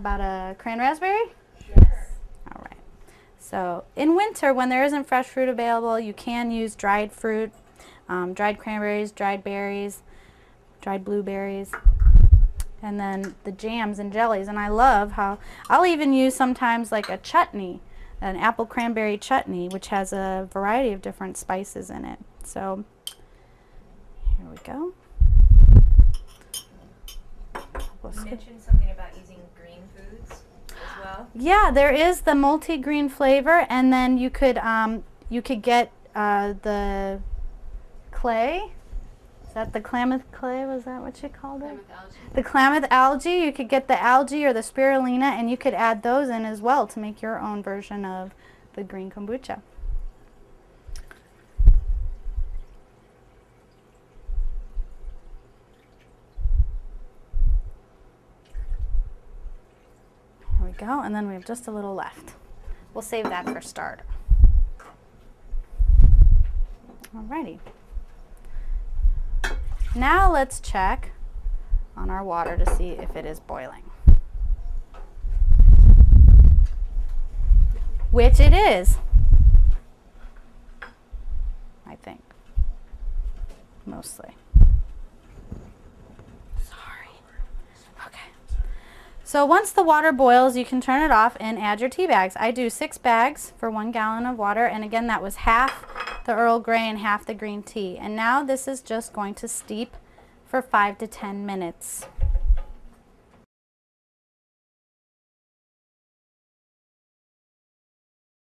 about a cran raspberry? Yes. All right. So in winter, when there isn't fresh fruit available, you can use dried fruit, dried cranberries, dried berries, dried blueberries, and then the jams and jellies. And I love how I'll even use sometimes like a chutney, an apple cranberry chutney, which has a variety of different spices in it. So here we go. You mentioned something about using green foods as well. Yeah, there is the multi-green flavor, and then you could get the clay. Is that the Klamath clay? Was that what you called it? Klamath algae. The Klamath algae. You could get the algae or the spirulina, and you could add those in as well to make your own version of the green kombucha. There we go, and then we have just a little left. We'll save that for starter. Alrighty. Now let's check on our water to see if it is boiling. Which it is, I think, mostly. Sorry. Okay. So once the water boils, you can turn it off and add your tea bags. I do 6 bags for 1 gallon of water, and again, that was half the Earl Grey and half the green tea. And now this is just going to steep for 5 to 10 minutes.